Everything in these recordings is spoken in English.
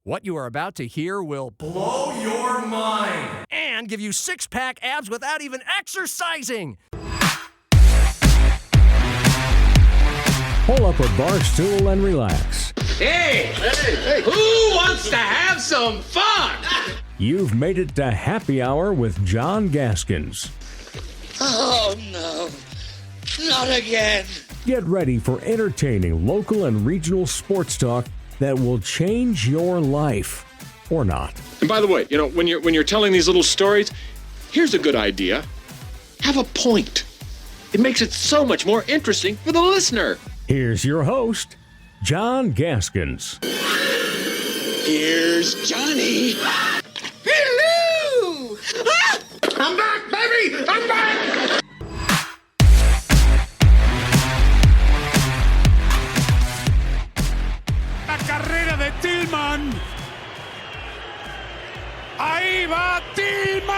What you are about to hear will blow your mind and give you six-pack abs without even exercising. Pull up a bar stool and relax. Hey, who wants to have some fun? You've made it to Happy Hour with John Gaskins. Oh, no. Not again. Get ready for entertaining local and regional sports talk that will change your life. Or not. And by the way, when you're telling these little stories, here's a good idea. Have a point. It makes it so much more interesting for the listener. Here's your host, John Gaskins. Here's Johnny. Hello! Ah! I'm back, baby! I'm back! La carrera de Tillman. Ahí va Tillman.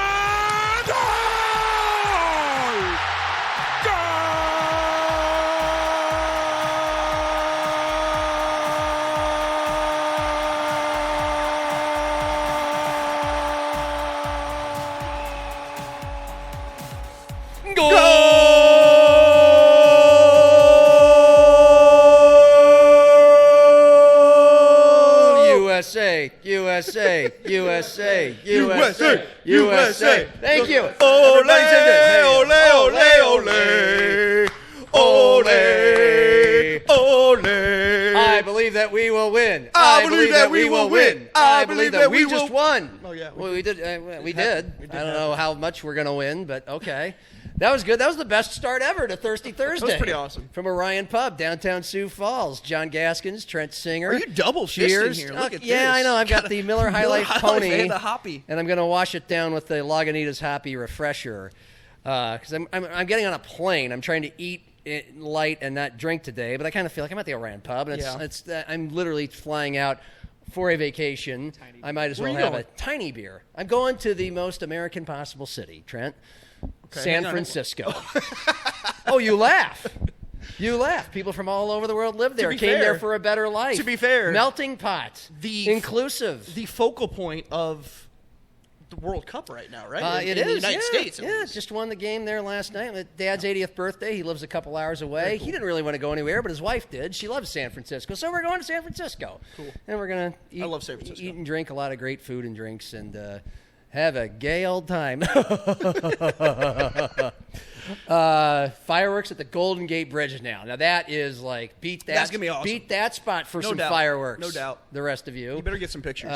¡Gol! Goal! USA, USA, USA, USA, USA. Thank you. Ole, ole, ole, ole, ole. I believe that we will win. I believe that we will win. I believe that we just won. Oh, yeah. Well, we did. We did. I don't know how much we're going to win, but okay. That was good. That was the best start ever to Thirsty Thursday. That was pretty awesome. From Orion Pub, downtown Sioux Falls. Jon Gaskins, Trent Singer. Are you double fisting here? Look at yeah, this. I know. I've got the Miller High Life Pony. And the Hoppy. And I'm going to wash it down with the Lagunitas Hoppy Refresher. Because I'm getting on a plane. I'm trying to eat light and not drink today, but I kind of feel like I'm at the Orion Pub. And I'm literally flying out for a vacation. I might as well have a tiny beer. I'm going to the most American possible city, Trent. Okay, San Francisco. Oh, you laugh. You laugh. People from all over the world live there. Came there for a better life. To be fair. Melting pot. Inclusive. The focal point of the World Cup right now, right? It in is. the United States. Yeah, just won the game there last night. Dad's 80th birthday. He lives a couple hours away. Cool. He didn't really want to go anywhere, but his wife did. She loves San Francisco. So we're going to San Francisco. Cool. And we're going to I love San Francisco. Eat and drink a lot of great food and drinks and have a gay old time. Fireworks at the Golden Gate Bridge now. Now that is like beat that. That's gonna be awesome. Beat that spot for No some doubt. fireworks. No doubt. The rest of you. You better get some pictures.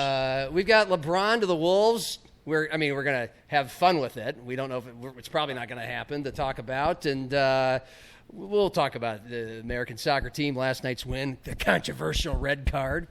We've got LeBron to the Wolves. We're gonna have fun with it. We don't know if it's probably not gonna happen to talk about, and we'll talk about the American soccer team last night's win, the controversial red card,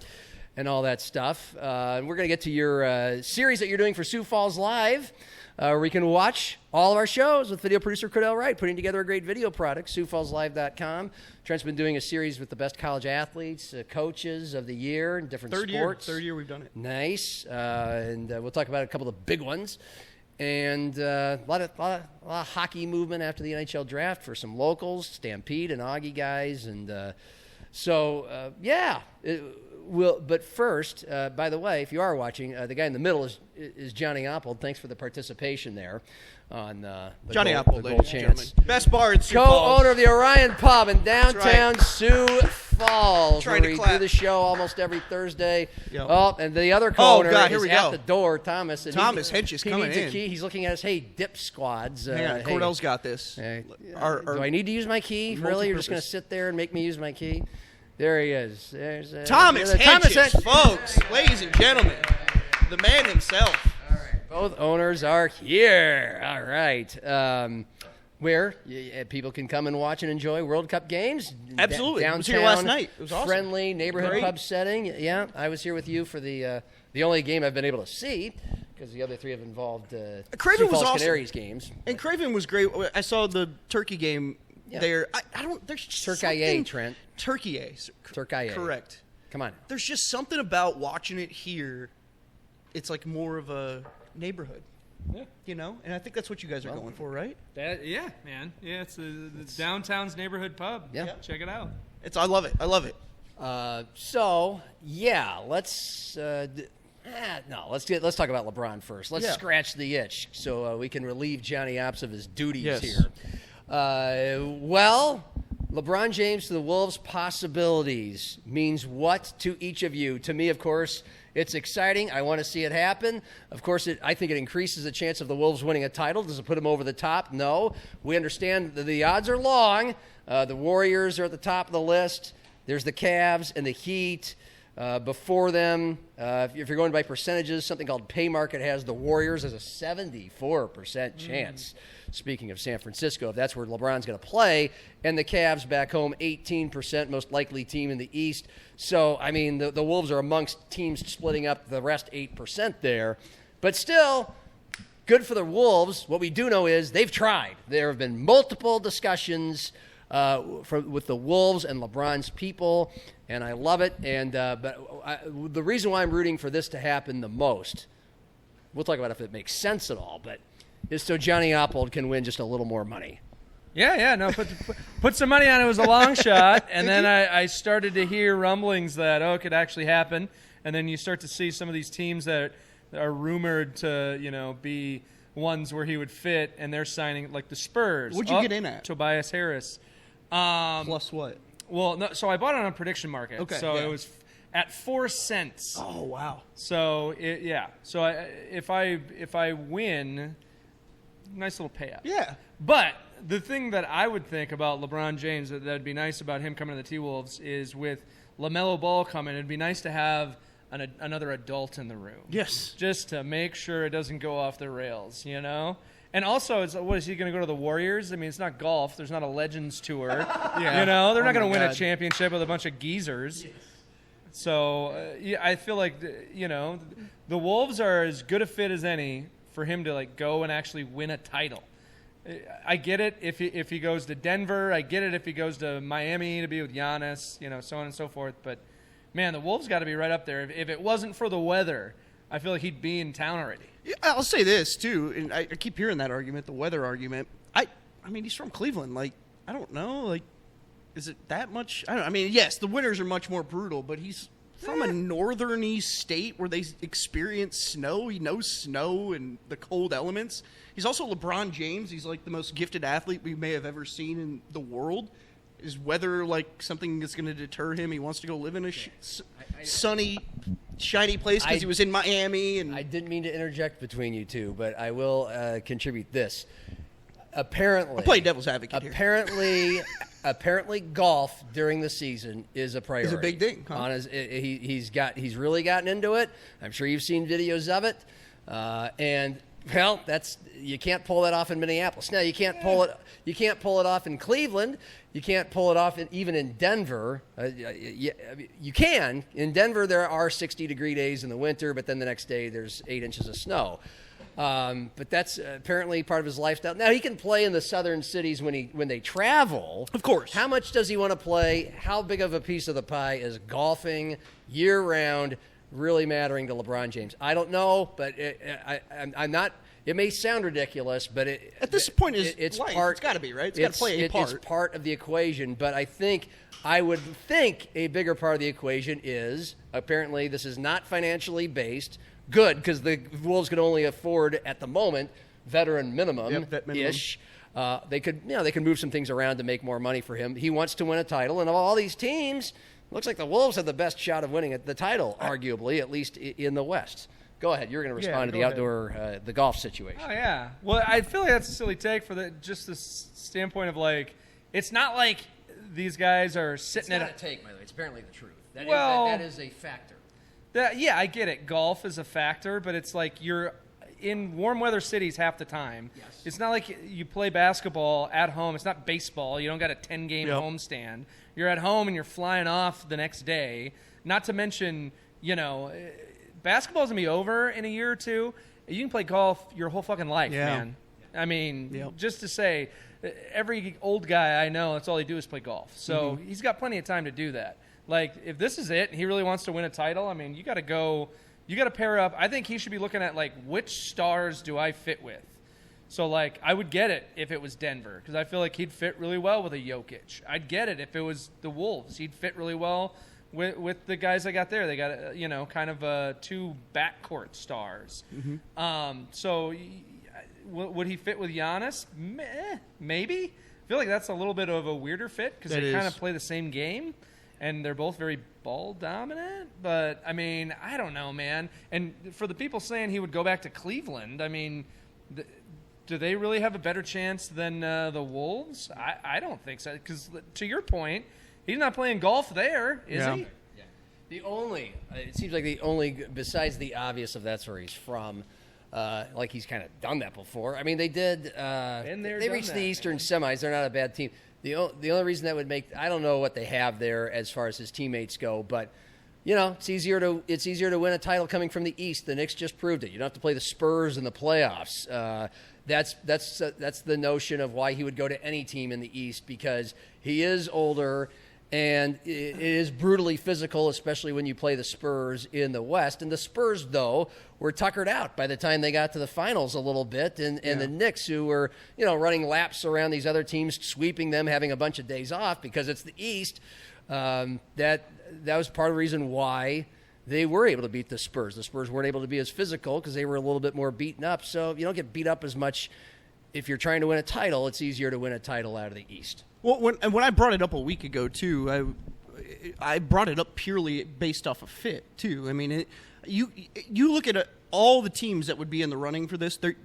and all that stuff. And we're going to get to your series that you're doing for Sioux Falls Live, where you can watch all of our shows with video producer Cordell Wright, putting together a great video product, SiouxFallsLive.com. Trent's been doing a series with the best college athletes, coaches of the year in different sports. Third year we've done it. Nice. And we'll talk about a couple of the big ones. And a lot of hockey movement after the NHL draft for some locals, Stampede and Augie guys. And but first, by the way, if you are watching, the guy in the middle is Johnny Oppold. Thanks for the participation there on the Johnny goal, Oppold, the goal ladies and chance. gentlemen. Best bar in Sioux Falls. Co-owner of the Orion Pub in downtown right. Sioux Falls, Trying where to we clap. do the show almost every Thursday. Yep. Oh, and the other co-owner here is we at go. the door, Thomas. And Thomas Hench is he coming needs a in. key. He's looking at us. Hey, dip squads. Hang on, Cordell's got this. Do I need to use my key? Really? You're just going to sit there and make me use my key? There he is. There's Thomas Hench, folks, ladies and gentlemen, the man himself. All right, both owners are here. All right. Where people can come and watch and enjoy World Cup games. Absolutely. Downtown, I was here last night. It was awesome. Friendly neighborhood Great. pub setting. Yeah, I was here with you for the only game I've been able to see because the other three have involved Craven Sioux was Falls awesome. Canaries games. And Craven was great. I saw the Turkey game there. I don't. There's Turkey, Trent. Turkey. Correct. Come on. There's just something about watching it here. It's like more of a neighborhood. Yeah. And I think that's what you guys are going for, right? Yeah, man. Yeah, it's the downtown's neighborhood pub. Yeah. Check it out. I love it. Let's talk about LeBron first. Let's scratch the itch so we can relieve Johnny Opps of his duties here. LeBron James to the Wolves possibilities means what to each of you? To me, of course, it's exciting. I want to see it happen. Of course, I think it increases the chance of the Wolves winning a title. Does it put them over the top? No. We understand that the odds are long. The Warriors are at the top of the list. There's the Cavs and the Heat. Before them, if you're going by percentages, something called Pay Market has the Warriors as a 74% chance. Speaking of San Francisco, if that's where LeBron's going to play, and the Cavs back home, 18%, most likely team in the East. So, I mean, the Wolves are amongst teams splitting up the rest 8% there. But still, good for the Wolves. What we do know is they've tried. There have been multiple discussions with the Wolves and LeBron's people, and I love it. And the reason why I'm rooting for this to happen the most, we'll talk about if it makes sense at all, but is so Johnny Oppold can win just a little more money. No, put some money on it. It was a long shot, and then I started to hear rumblings that, it could actually happen, and then you start to see some of these teams that are rumored to, be ones where he would fit, and they're signing, like the Spurs. What'd you get in at? Tobias Harris. Plus what? Well, no, so I bought it on a prediction market. Okay. So it was at 4 cents. Oh, wow. So, So if I win, nice little payout. Yeah. But the thing that I would think about LeBron James that would be nice about him coming to the T-Wolves is with LaMelo Ball coming, it'd be nice to have another adult in the room. Yes. Just to make sure it doesn't go off the rails, And also, what is he going to go to the Warriors? I mean, it's not golf. There's not a Legends Tour. They're not going to win a championship with a bunch of geezers. Yes. So, I feel like, the Wolves are as good a fit as any for him to go and actually win a title. I get it if he goes to Denver. I get it if he goes to Miami to be with Giannis, so on and so forth. But, man, the Wolves got to be right up there. If it wasn't for the weather, I feel like he'd be in town already. Yeah, I'll say this, too, and I keep hearing that argument, the weather argument. I mean, he's from Cleveland. I don't know. Is it that much? I mean, yes, the winters are much more brutal, but he's from a northern state where they experience snow. He knows snow and the cold elements. He's also LeBron James. He's the most gifted athlete we may have ever seen in the world. Is weather something that's going to deter him? He wants to go live in a sunny, shiny place because he was in Miami. And I didn't mean to interject between you two, but I will contribute this. Apparently, I'm playing devil's advocate here. Apparently, golf during the season is a priority. It's a big thing. Huh? He's really gotten into it. I'm sure you've seen videos of it, and you can't pull that off in Minneapolis. Now you can't pull it. You can't pull it off in Cleveland. You can't pull it off even in Denver. You can. In Denver, there are 60-degree days in the winter, but then the next day there's 8 inches of snow. But that's apparently part of his lifestyle. Now, he can play in the southern cities when they travel. Of course. How much does he want to play? How big of a piece of the pie is golfing year-round really mattering to LeBron James? I don't know, but I'm not – it may sound ridiculous, but at this point it's life. part. It's got to be, right? It's got to play a part. It's part of the equation, but I would think a bigger part of the equation is apparently this is not financially based. Good, because the Wolves could only afford at the moment veteran minimum-ish. They could move some things around to make more money for him. He wants to win a title, and of all these teams, looks like the Wolves have the best shot of winning the title, arguably, at least in the West. Go ahead. You're going to respond to the the golf situation. Oh, yeah. Well, I feel like that's a silly take for the standpoint of, it's not like these guys are sitting at a take, by the way. It's apparently the truth. That is a factor. I get it. Golf is a factor, but it's you're in warm weather cities half the time. Yes. It's not like you play basketball at home. It's not baseball. You don't got a 10-game homestand. You're at home and you're flying off the next day. Not to mention, basketball's going to be over in a year or two. You can play golf your whole fucking life, man. I mean, just to say, every old guy I know, that's all they do is play golf. So he's got plenty of time to do that. If this is it, and he really wants to win a title, I mean, you got to pair up. I think he should be looking at, which stars do I fit with? So, I would get it if it was Denver, because I feel like he'd fit really well with a Jokic. I'd get it if it was the Wolves. He'd fit really well with the guys I got there. They got kind of two backcourt stars. So would he fit with Giannis? Maybe. I feel like that's a little bit of a weirder fit because they kind of play the same game, and they're both very ball dominant. But I mean, I don't know, man. And for the people saying he would go back to Cleveland, I mean, do they really have a better chance than the Wolves? I don't think so. Because to your point, he's not playing golf there, is he? Yeah. It seems like the only, besides the obvious of that's where he's from, like he's kind of done that before. I mean, they did. They reached the Eastern semis. They're not a bad team. The only reason that would make, I don't know what they have there as far as his teammates go, but it's easier to win a title coming from the East. The Knicks just proved it. You don't have to play the Spurs in the playoffs. That's the notion of why he would go to any team in the East, because he is older. And it is brutally physical, especially when you play the Spurs in the West. And the Spurs, though, were tuckered out by the time they got to the finals a little bit. And the Knicks, who were, running laps around these other teams, sweeping them, having a bunch of days off because it's the East, that was part of the reason why they were able to beat the Spurs. The Spurs weren't able to be as physical because they were a little bit more beaten up. So you don't get beat up as much. If you're trying to win a title, it's easier to win a title out of the East. Well, when I brought it up a week ago too, I brought it up purely based off of fit too. I mean, you look at all the teams that would be in the running for this. The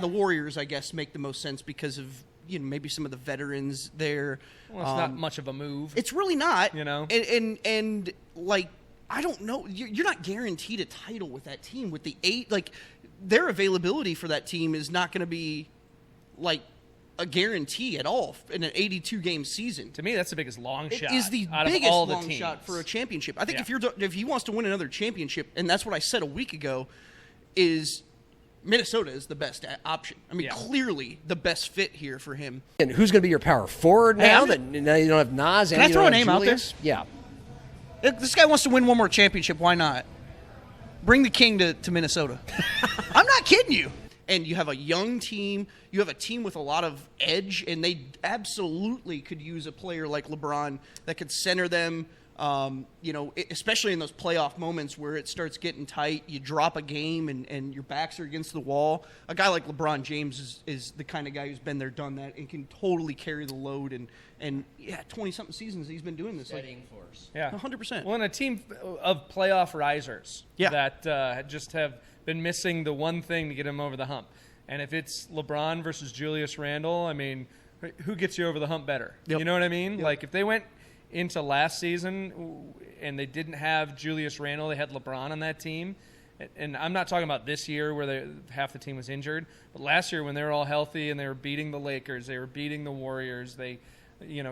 Warriors, I guess, make the most sense because of maybe some of the veterans there. Well, it's not much of a move. It's really not. And like I don't know. You're not guaranteed a title with that team. With the 8, like their availability for that team is not going to be like a guarantee at all in an 82-game season. To me, that's the biggest long shot. It is the out biggest of all the long teams. shot for a championship. I think if he wants to win another championship, and that's what I said a week ago, is Minnesota is the best option. I mean, clearly the best fit here for him. And who's going to be your power forward now? Now you don't have Nas. Can I throw a name out there? Yeah. If this guy wants to win one more championship, why not? Bring the king to Minnesota. I'm not kidding you. And you have a young team. You have a team with a lot of edge, and they absolutely could use a player like LeBron that could center them, especially in those playoff moments where it starts getting tight. You drop a game, and your backs are against the wall. A guy like LeBron James is the kind of guy who's been there, done that, and can totally carry the load. And 20-something seasons he's been doing this. Setting force. Yeah. 100%. Well, in a team of playoff risers that just have been missing the one thing to get him over the hump. And if it's LeBron versus Julius Randle, I mean, who gets you over the hump better? Yep. You know what I mean? Yep. Like if they went into last season and they didn't have Julius Randle, they had LeBron on that team. And I'm not talking about this year where half the team was injured, but last year when they were all healthy and they were beating the Lakers, they were beating the Warriors, they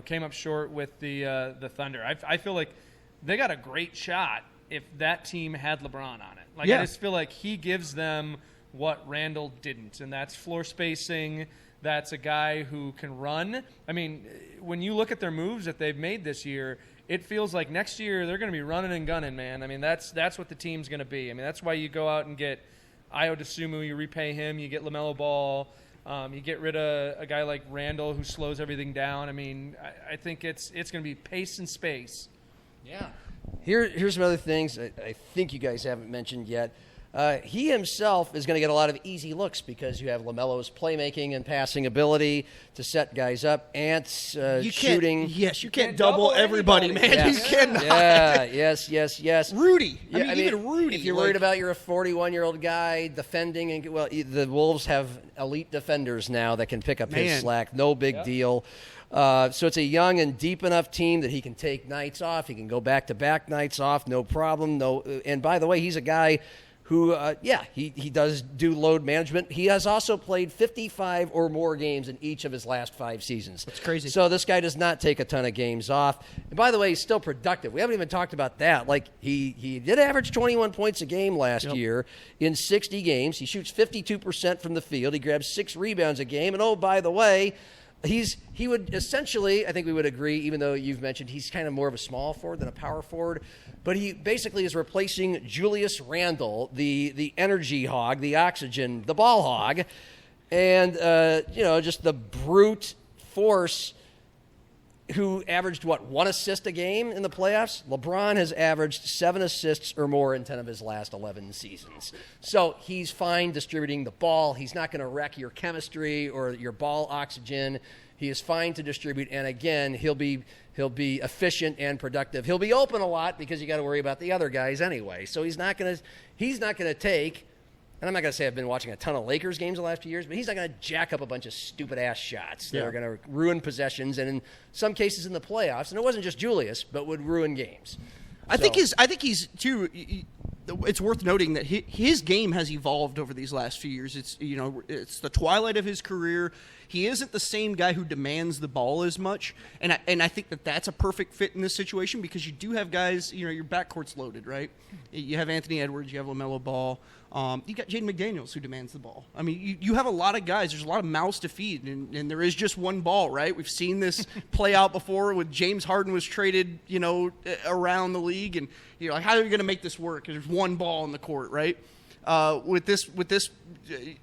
came up short with the Thunder. I feel like they got a great shot if that team had LeBron on it. I just feel like he gives them what Randall didn't, and that's floor spacing. That's a guy who can run. I mean, when you look at their moves that they've made this year, it feels like next year they're going to be running and gunning, man. I mean, that's what the team's going to be. I mean, that's why you go out and get Ayo Dosunmu, you repay him, you get LaMelo Ball, you get rid of a guy like Randall who slows everything down. I mean, I think it's going to be pace and space. Yeah. Here's some other things I think you guys haven't mentioned yet. He himself is going to get a lot of easy looks because you have LaMelo's playmaking and passing ability to set guys up. Ant's shooting. Yes, you can't double everybody, man. Yes. You cannot. Yeah, yes. Rudy. Yeah, even Rudy. If you're worried about you're a 41-year-old guy defending, the Wolves have elite defenders now that can pick up his slack. No big deal. So it's a young and deep enough team that he can take nights off. He can go back-to-back nights off, no problem. And by the way, he's a guy who, he does do load management. He has also played 55 or more games in each of his last 5 seasons. That's crazy. So this guy does not take a ton of games off. And by the way, he's still productive. We haven't even talked about that. Like, he did average 21 points a game last year in 60 games. He shoots 52% from the field. He grabs 6 rebounds a game. And, oh, by the way, he would essentially, I think we would agree, even though you've mentioned he's kind of more of a small forward than a power forward, but he basically is replacing Julius Randle, the energy hog, the oxygen, the ball hog, and just the brute force who averaged, 1 assist a game in the playoffs? LeBron has averaged 7 assists or more in 10 of his last 11 seasons. So he's fine distributing the ball. He's not going to wreck your chemistry or your ball oxygen. He is fine to distribute, and again, he'll be efficient and productive. He'll be open a lot because you got to worry about the other guys anyway. So he's not going to take. And I'm not going to say I've been watching a ton of Lakers games the last few years, but he's not going to jack up a bunch of stupid-ass shots that are going to ruin possessions, and in some cases in the playoffs, and it wasn't just Julius, but would ruin games. I think he's too. It's worth noting that his game has evolved over these last few years. It's the twilight of his career. He isn't the same guy who demands the ball as much, and I think that's a perfect fit in this situation because you do have guys. Your backcourt's loaded, right? You have Anthony Edwards, you have LaMelo Ball. You got Jaden McDaniels who demands the ball. I mean, you have a lot of guys. There's a lot of mouths to feed, and there is just one ball, right? We've seen this play out before with James Harden was traded, around the league, and like how are you going to make this work? There's one ball in the court, right? With this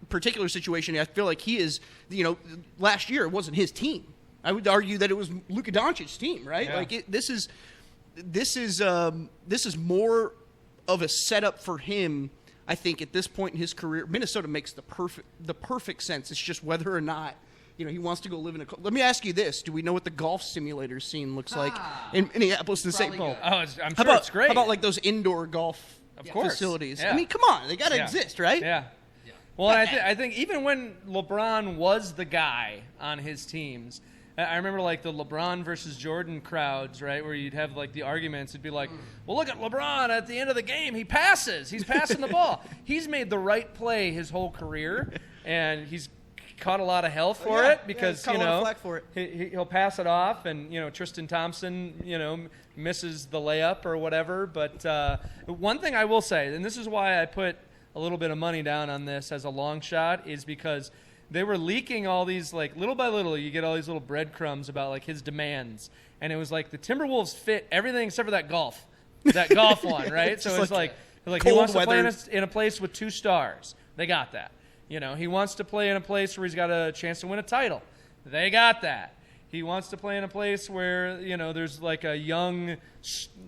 particular situation, I feel like he is, last year it wasn't his team. I would argue that it was Luka Doncic's team, right? Yeah. Like this is more of a setup for him. I think at this point in his career, Minnesota makes the perfect sense. It's just whether or not he wants to go live in a. Let me ask you this: do we know what the golf simulator scene looks like in Minneapolis and St. Paul? Oh, I'm sure it's great. How about like those indoor golf facilities? Yeah. I mean, come on, they got to exist, right? Yeah. Well, I think even when LeBron was the guy on his teams, I remember like the LeBron versus Jordan crowds, right, where you'd have like the arguments. It'd be like, well, look at LeBron at the end of the game. He passes. He's passing the ball. He's made the right play his whole career, and he's caught a lot of hell for it because caught a lot of flack for it. He'll pass it off, and Tristan Thompson misses the layup or whatever. But one thing I will say, and this is why I put a little bit of money down on this as a long shot, is because they were leaking all these, like, little by little, you get all these little breadcrumbs about, like, his demands. And it was like the Timberwolves fit everything except for that golf one, right? So it's like he wants to play in a place with 2 stars. They got that. He wants to play in a place where he's got a chance to win a title. They got that. He wants to play in a place where, there's like a young,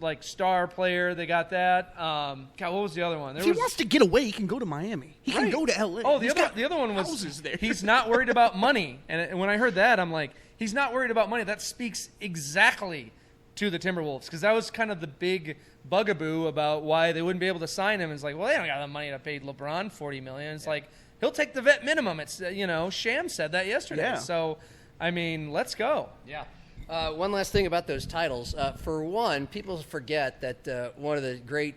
like, star player. They got that. God, what was the other one? If he wants to get away, he can go to Miami. He can go to L.A. Oh, the other one was houses there. He's not worried about money. And when I heard that, I'm like, he's not worried about money. That speaks exactly to the Timberwolves because that was kind of the big bugaboo about why they wouldn't be able to sign him. It's like, well, they don't got the money to pay LeBron $40 million. It's like he'll take the vet minimum. It's Sham said that yesterday. Yeah. So. I mean, let's go. Yeah. One last thing about those titles. For one, people forget that one of the great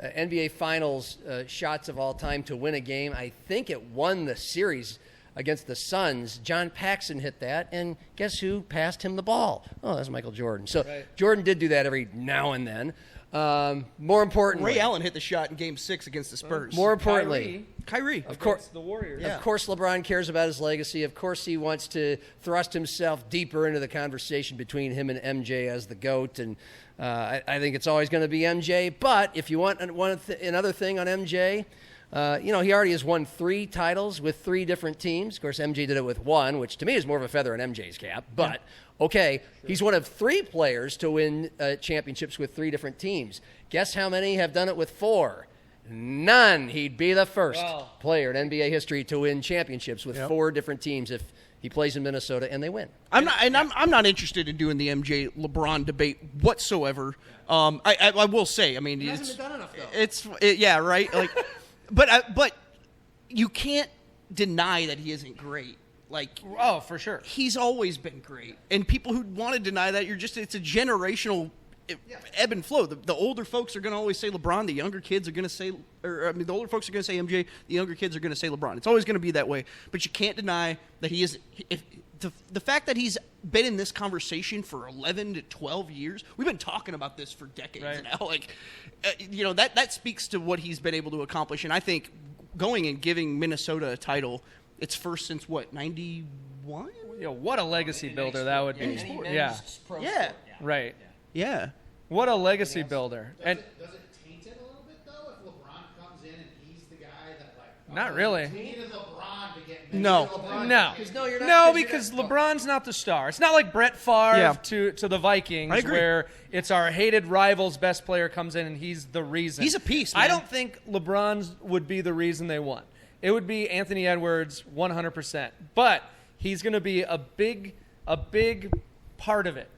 NBA Finals shots of all time to win a game, I think it won the series against the Suns. John Paxson hit that, and guess who passed him the ball? Oh, that's Michael Jordan. So Jordan did do that every now and then. More importantly, Ray Allen hit the shot in Game 6 against the Spurs. More importantly, Kyrie. Of course, the Warriors. Of course, LeBron cares about his legacy. Of course, he wants to thrust himself deeper into the conversation between him and MJ as the GOAT. And I think it's always going to be MJ. But if you want another thing on MJ, he already has won 3 titles with 3 different teams. Of course, MJ did it with 1, which to me is more of a feather in MJ's cap. But okay, he's one of 3 players to win championships with 3 different teams. Guess how many have done it with 4? None. He'd be the first player in NBA history to win championships with 4 different teams if he plays in Minnesota and they win. I'm not interested in doing the MJ LeBron debate whatsoever. I will say, I mean, hasn't been done enough though. Yeah, right. Like, but you can't deny that he isn't great. Like, oh, for sure, he's always been great. And people who want to deny that, it's a generational ebb and flow. The older folks are going to always say LeBron. The younger kids are going to say, the older folks are going to say MJ. The younger kids are going to say LeBron. It's always going to be that way. But you can't deny that he is. The fact that he's been in this conversation for 11 to 12 years, we've been talking about this for decades now. Like, that speaks to what he's been able to accomplish. And I think going and giving Minnesota a title, it's first since what, 91? What a legacy builder that would be. Yeah. Right. Yeah. What a legacy builder. Does it taint it a little bit though if LeBron comes in and he's the guy that not really. We needed LeBron No. No, you're not- no, because LeBron's not the star. It's not like Brett Favre to the Vikings, I agree. where it's our hated rival's best player comes in and he's the reason. He's a piece, I man. don't think LeBron's would be the reason they won. It would be Anthony Edwards 100%. But he's going to be a big part of it.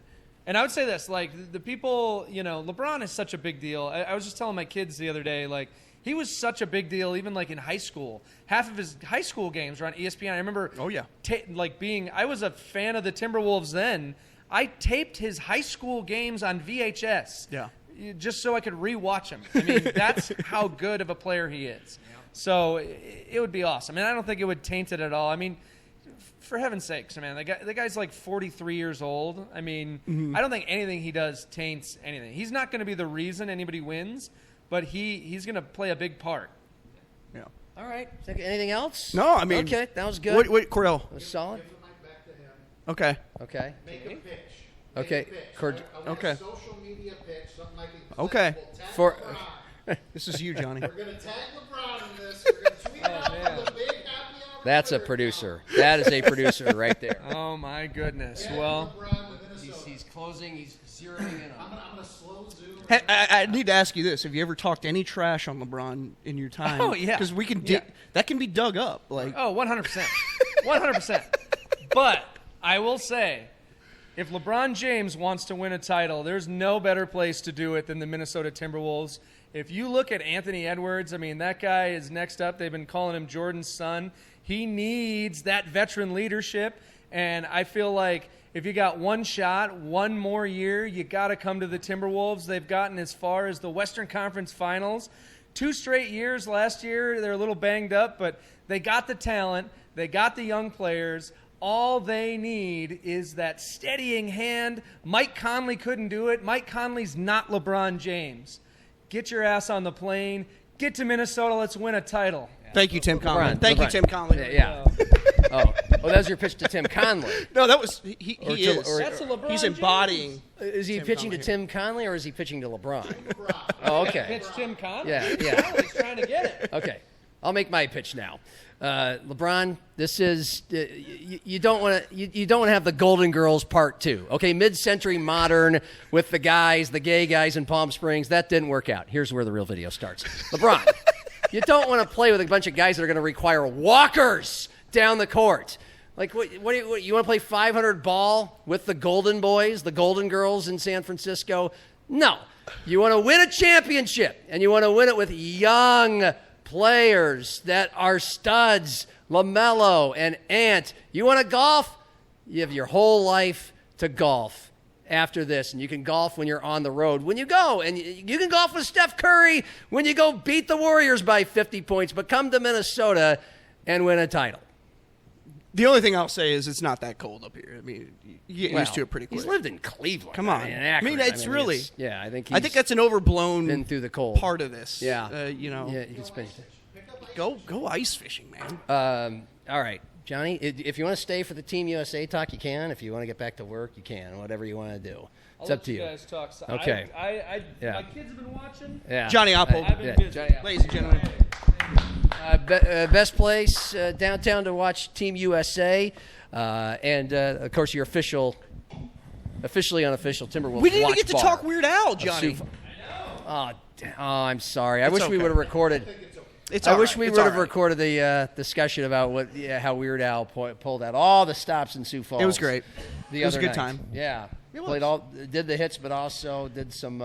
And I would say this, like, the people, LeBron is such a big deal. I was just telling my kids the other day, like, he was such a big deal, even like in high school. Half of his high school games were on ESPN. I remember, I was a fan of the Timberwolves then. I taped his high school games on VHS, just so I could rewatch them. I mean, that's how good of a player he is. So it would be awesome. And I don't think it would taint it at all. I mean, for heaven's sakes, man, the guy's like 43 years old. I mean, I don't think anything he does taints anything. He's not going to be the reason anybody wins, but he's going to play a big part. Yeah. All right. Anything else? No, I mean. Okay, that was good. Wait, Cordell. That was solid. Okay. Okay. Make a pitch. Okay. Okay. Social media pitch, something like Okay. For This is you, Johnny. We're going to tag LeBron in this. We're going to tweet out from the big happy hour. that's a producer. That is a producer right there. Oh, my goodness. Yeah, Well, LeBron with Minnesota. He's closing. He's zeroing in on. I'm going to slow zoom. Hey, I need to ask you this: have you ever talked any trash on LeBron in your time? Oh, yeah. Because we can Yeah. that can be dug up. Like, 100%. 100%. But I will say, if LeBron James wants to win a title, there's no better place to do it than the Minnesota Timberwolves. If you look at Anthony Edwards, I mean, that guy is next up. They've been calling him Jordan's son. He needs that veteran leadership, and I feel like if you got one shot, one more year, you got to come to the Timberwolves. They've gotten as far as the Western Conference Finals. 2 straight years last year. They're a little banged up, but they got the talent. They got the young players. All they need is that steadying hand. Mike Conley couldn't do it. Mike Conley's not LeBron James. Get your ass on the plane. Get to Minnesota. Let's win a title. thank you, Tim Conley. LeBron, Thank you, LeBron. Tim Conley. Yeah. Oh, that was your pitch to Tim Conley. No, that was he Or is. to- or- That's a LeBron He's James. embodying. Is he Tim pitching to Conley. Tim Conley or is he pitching to LeBron? Oh, okay. Pitch Tim Conley. Yeah. He's trying to get it. Okay, I'll make my pitch now. LeBron, this is you don't want to have the Golden Girls Part 2. Okay, mid-century modern with the gay guys in Palm Springs. That didn't work out. Here's where the real video starts. LeBron, you don't want to play with a bunch of guys that are going to require walkers down the court. Like, what you want to play 500 ball with the Golden Boys, the Golden Girls in San Francisco? No. You want to win a championship, and you want to win it with young players that are studs, LaMelo and Ant. You want to golf? You have your whole life to golf after this, and you can golf when you're on the road. When you go, and you can golf with Steph Curry when you go beat the Warriors by 50 points, but come to Minnesota and win a title. The only thing I'll say is it's not that cold up here. I mean, you get used to it pretty quick. He's lived in Cleveland. Come on. I mean, it's really. I think I think that's an overblown been through the cold part of this. Yeah. You can spend. go ice fishing, man. All right, Johnny. If you want to stay for the Team USA talk, you can. If you want to get back to work, you can. Whatever you want to do, it's I'll up to let you. guys talk. So Okay. My kids have been watching. Yeah. Johnny Oppold. I've been busy. Johnny Oppold. Ladies and gentlemen. Best place downtown to watch Team USA, and of course your officially unofficial Timberwolves. We didn't even watch get to bar talk Weird Al, of Johnny. Sioux Falls. I'm sorry. I wish we okay. would have recorded. It's I all wish right. we It's would all have right. recorded the discussion about how Weird Al pulled out all the stops in Sioux Falls. It was great. The It was other a good night. time. Yeah, It played was. did the hits, but also did some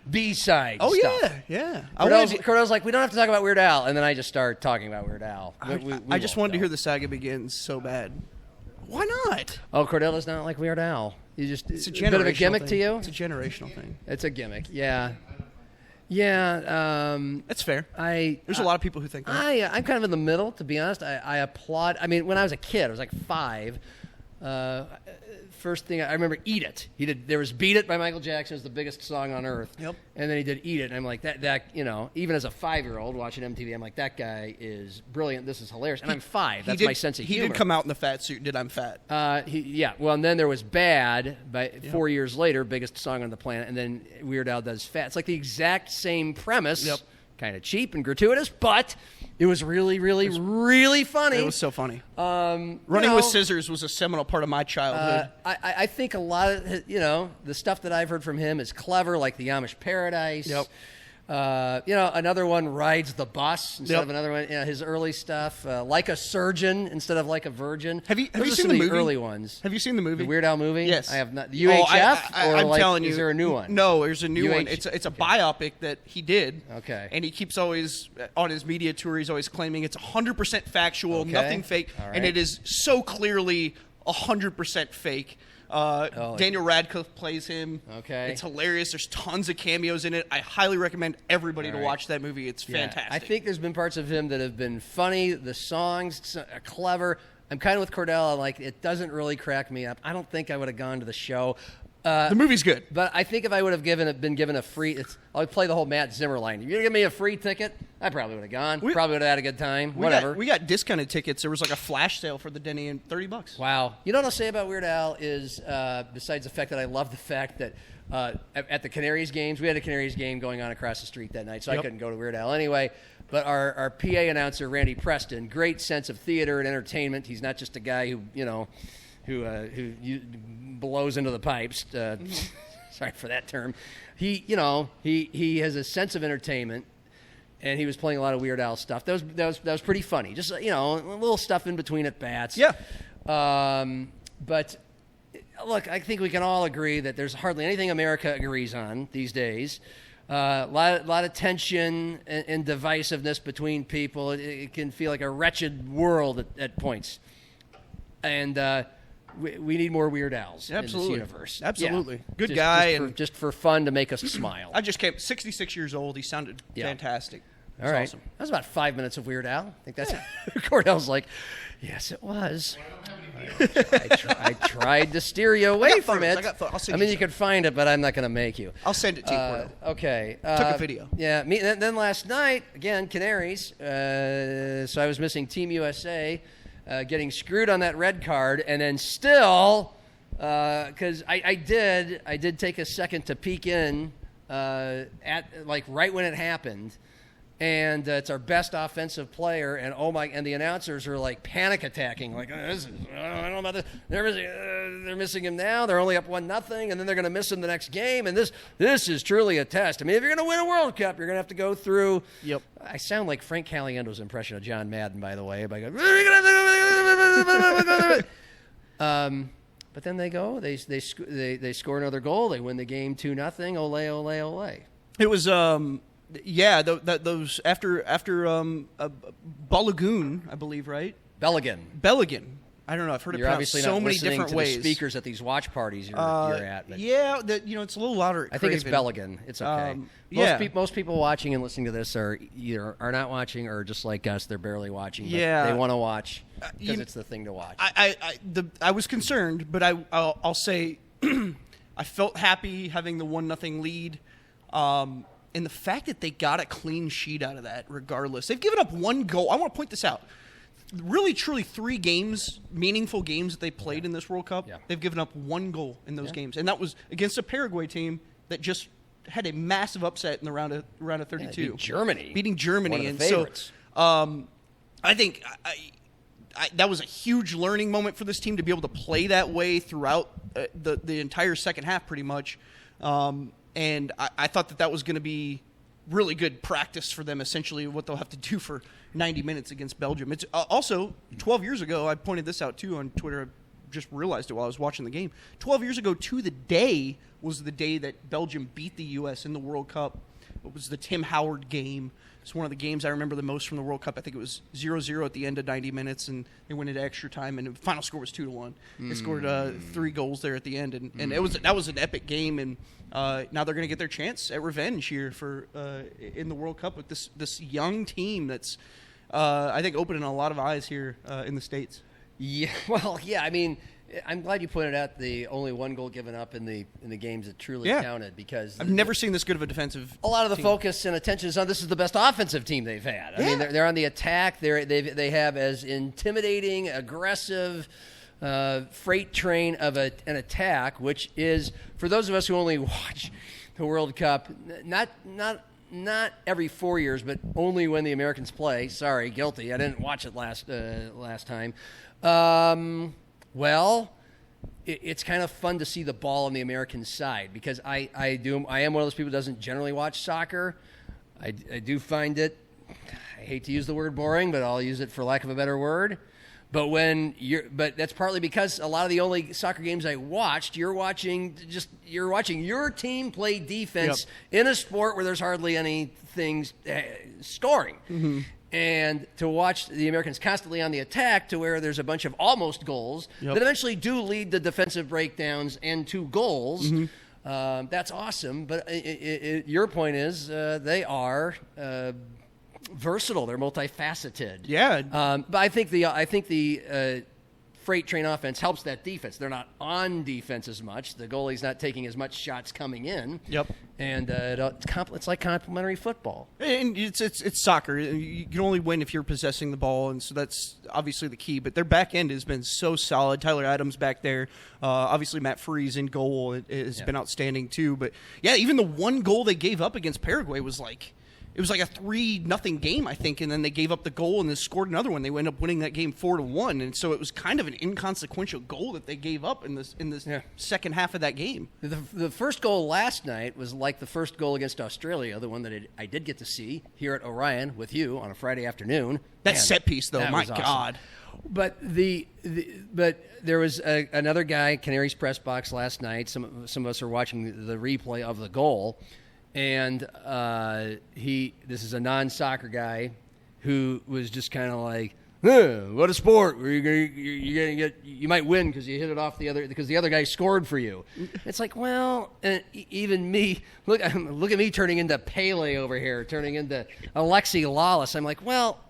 B-side. Oh stuff. yeah. Cordell's like, we don't have to talk about Weird Al, and then I just started talking about Weird Al. I just wanted to hear the saga begins so bad. Why not? Oh, Cordell does not like Weird Al. It's a bit of a generational gimmick thing. to you. It's a generational thing. It's a gimmick. Yeah. That's fair. There's a lot of people who think that. I'm kind of in the middle, to be honest. I applaud. I mean, when I was a kid, I was like 5. First thing I remember, "Eat It." There was "Beat It" by Michael Jackson. It was the biggest song on earth. Yep. And then he did "Eat It," and I'm like, that even as a 5-year-old watching MTV, I'm like, that guy is brilliant. This is hilarious. And I'm 5. That's my sense of humor. He did come out in the fat suit and did "I'm Fat." Well, and then there was "Bad" by 4 years later, biggest song on the planet, and then Weird Al does "Fat." It's like the exact same premise. Yep. Kind of cheap and gratuitous, but It was really, really, really funny. It was so funny. Running with Scissors was a seminal part of my childhood. I think a lot of the stuff that I've heard from him is clever, like the Amish Paradise. Yep. Another one, Rides the Bus instead Yep. of another one. His early stuff, Like a Surgeon instead of Like a Virgin. Have you Those are seen some the of movie? early ones? Have you seen the movie? The Weird Al movie? Yes. I have not. The UHF? I'm telling you. Is there a new one? No, there's a new one. UH It's a biopic that he did. Okay. And he keeps always, on his media tour, he's always claiming it's 100% factual, Okay. nothing fake. All right. And it is so clearly 100% fake. Daniel Radcliffe plays him. Okay. It's hilarious. There's tons of cameos in it. I highly recommend everybody to watch that movie. It's fantastic. I think there's been parts of him that have been funny. The songs are clever. I'm kind of with Cordell. Like, it doesn't really crack me up. I don't think I would have gone to the show. The movie's good. But I think if I would have been given a free, I'll play the whole Matt Zimmer line. If you're gonna give me a free ticket, I probably would have gone. Probably would have had a good time. Whatever. We got discounted tickets. There was like a flash sale for the Denny and $30. Wow. You know what I'll say about Weird Al is, besides the fact that I love the fact that at the Canaries games, we had a Canaries game going on across the street that night, so I couldn't go to Weird Al anyway. But our PA announcer, Randy Preston, great sense of theater and entertainment. He's not just a guy who blows into the pipes. Sorry for that term. He has a sense of entertainment, and he was playing a lot of Weird Al stuff. That was pretty funny. Just a little stuff in between at bats. Yeah. But look, I think we can all agree that there's hardly anything America agrees on these days. A lot of tension and divisiveness between people. It can feel like a wretched world at points, and we need more Weird Als in this universe. Absolutely. Yeah. Good guy. Just for fun to make us smile. I just came 66 years old. He sounded fantastic. All right. Awesome. That was about 5 minutes of Weird Al. I think that's Cordell's like, yes, it was. I tried to steer you away from it. I mean, you could find it, but I'm not going to make you. I'll send it to you, Cordell. Okay. Took a video. Yeah. Then last night, again, Canaries. So I was missing Team USA. Getting screwed on that red card, and then still, because I did take a second to peek in at like right when it happened, and it's our best offensive player, and and the announcers are like panic attacking, like I don't know about this. They're missing him now. They're only up 1-0, and then they're going to miss him the next game, and this is truly a test. I mean, if you're going to win a World Cup, you're going to have to go through. Yep. I sound like Frank Caliendo's impression of John Madden, by the way. But then they score another goal. They win the game 2-0. Ole, ole, ole. It was those after Balagoon, I believe, right? Belligan. I don't know. I've heard it You're pronounced obviously so not many listening different to ways. the speakers at these watch parties you're at. But Yeah, it's a little louder. I think it's Belligan. It's okay. Most people watching and listening to this are either are not watching or just like us, they're barely watching. But Yeah. they want to watch because it's the thing to watch. I was concerned, but I'll say I felt happy having the 1-0 lead. And the fact that they got a clean sheet out of that, regardless. They've given up one goal. I want to point this out. Really, truly, 3 games, meaningful games that they played in this World Cup. Yeah. They've given up 1 goal in those games, and that was against a Paraguay team that just had a massive upset in the round of 32. Beating Germany, one of the favorites. So I think that was a huge learning moment for this team to be able to play that way throughout the entire second half, pretty much. And I thought that was going to be really good practice for them, essentially, what they'll have to do for 90 minutes against Belgium. It's also, 12 years ago, I pointed this out, too, on Twitter. I just realized it while I was watching the game. 12 years ago to the day was the day that Belgium beat the U.S. in the World Cup. It was the Tim Howard game. It's one of the games I remember the most from the World Cup. I think it was 0-0 at the end of 90 minutes, and they went into extra time, and the final score was 2-1. They scored 3 goals there at the end, and that was an epic game. And now they're going to get their chance at revenge here for in the World Cup with this young team that's I think opening a lot of eyes here in the States. Yeah, well, yeah. I mean, I'm glad you pointed out the only 1 goal given up in the games that truly counted, because I've never seen this good of a defensive. A lot of the focus and attention is on this is the best offensive team they've had. I mean, they're on the attack. They have as intimidating, aggressive freight train of an attack, which is, for those of us who only watch the World Cup, not not every 4 years, but only when the Americans play. Sorry, guilty. I didn't watch it last time. It's kind of fun to see the ball on the American side because I am one of those people who doesn't generally watch soccer. I do find it, I hate to use the word boring, but I'll use it for lack of a better word. But that's partly because a lot of the only soccer games I watched, you're watching your team play defense in a sport where there's hardly anything scoring. Mm-hmm. And to watch the Americans constantly on the attack to where there's a bunch of almost goals that eventually do lead to defensive breakdowns and to goals. Mm-hmm. That's awesome. But your point is they are versatile. They're multifaceted. Yeah. But I think the freight train offense helps that defense. They're not on defense as much. The goalie's not taking as much shots coming in. Yep. And it's like complementary football. And it's soccer. You can only win if you're possessing the ball, and so that's obviously the key. But their back end has been so solid. Tyler Adams back there. Obviously, Matt Freese in goal has been outstanding too. But, yeah, even the one goal they gave up against Paraguay was like – it was like a 3-0 game, I think, and then they gave up the goal and then scored another one. They ended up winning that game 4-1, and so it was kind of an inconsequential goal that they gave up in this second half of that game. The first goal last night was like the first goal against Australia, the one that I did get to see here at Orion with you on a Friday afternoon. That set piece, though, my awesome. God. But but there was another guy, Canary's press box last night. Some of us are watching the replay of the goal. And this is a non-soccer guy who was just kind of like, what a sport! You might win because you hit it off because the other guy scored for you. It's like, well, even me, look at me turning into Pele over here, turning into Alexi Lawless. I'm like, well,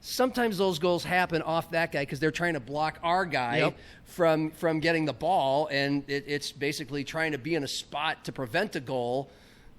sometimes those goals happen off that guy because they're trying to block our guy from getting the ball, and it's basically trying to be in a spot to prevent a goal.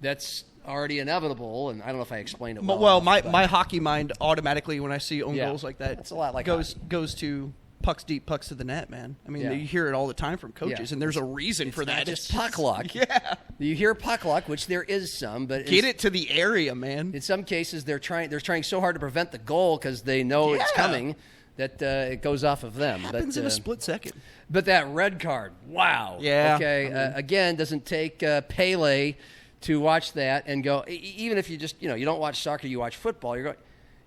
That's already inevitable, and I don't know if I explained it well. Well, my hockey mind automatically, when I see own goals like that, it's a lot like goes to pucks deep, pucks to the net, man. I mean, you hear it all the time from coaches, and there's a reason for that. It's puck luck. Yeah. You hear puck luck, which there is some, but get it to the area, man. In some cases, they're trying so hard to prevent the goal because they know it's coming that it goes off of them. It happens in a split second. But that red card, wow. Yeah. Okay. Again, doesn't take Pele to watch that and go, even if you just, you don't watch soccer, you watch football, you're going,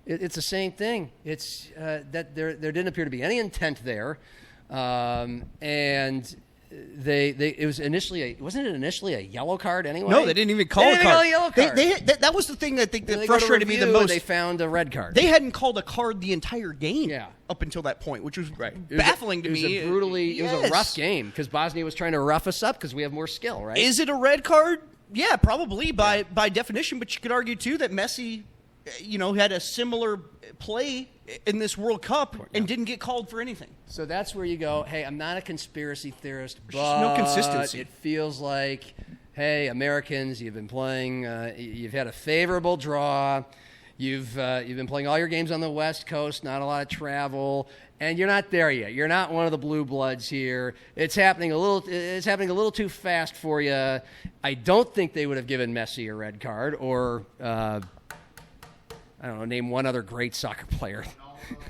it's the same thing. It's that there didn't appear to be any intent there. And wasn't it initially a yellow card anyway? No, they didn't even call a card. A yellow card. That was the thing that frustrated me the most. They found a red card. They hadn't called a card the entire game up until that point, which was baffling to me. It was a rough game because Bosnia was trying to rough us up because we have more skill, right? Is it a red card? Yeah, probably by definition, but you could argue too that Messi, had a similar play in this World Cup and didn't get called for anything. So that's where you go, hey, I'm not a conspiracy theorist, but no consistency. It feels like, hey, Americans, you've been playing, you've had a favorable draw. You've been playing all your games on the West Coast, not a lot of travel, and you're not there yet. You're not one of the blue bloods here. It's happening a little too fast for you. I don't think they would have given Messi a red card, or I don't know, name one other great soccer player.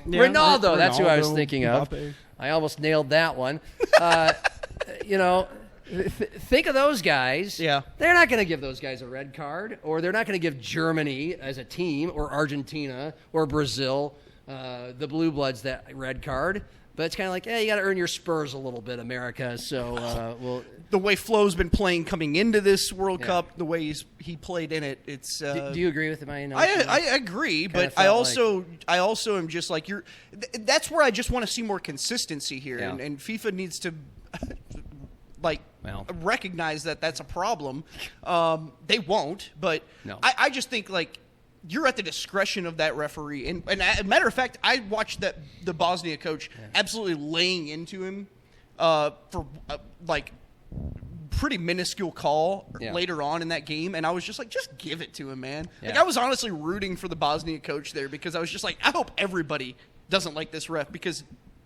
Ronaldo, that's who I was thinking of. I almost nailed that one. Think of those guys. Yeah. They're not going to give those guys a red card, or they're not going to give Germany as a team, or Argentina, or Brazil, the blue bloods, that red card. But it's kind of like, you got to earn your spurs a little bit, America. So the way Flo's been playing coming into this World Cup, the way he played in it, it's. Do you agree with my? I agree, but I also am just like you're. That's where I just want to see more consistency here, and FIFA needs to. Recognize that that's a problem. They won't, but no. I just think you're at the discretion of that referee. And as a matter of fact, I watched the Bosnia coach absolutely laying into him for pretty minuscule call later on in that game, and I was just like, just give it to him, man. I was honestly rooting for the Bosnia coach there because I was just like, I hope everybody doesn't like this ref because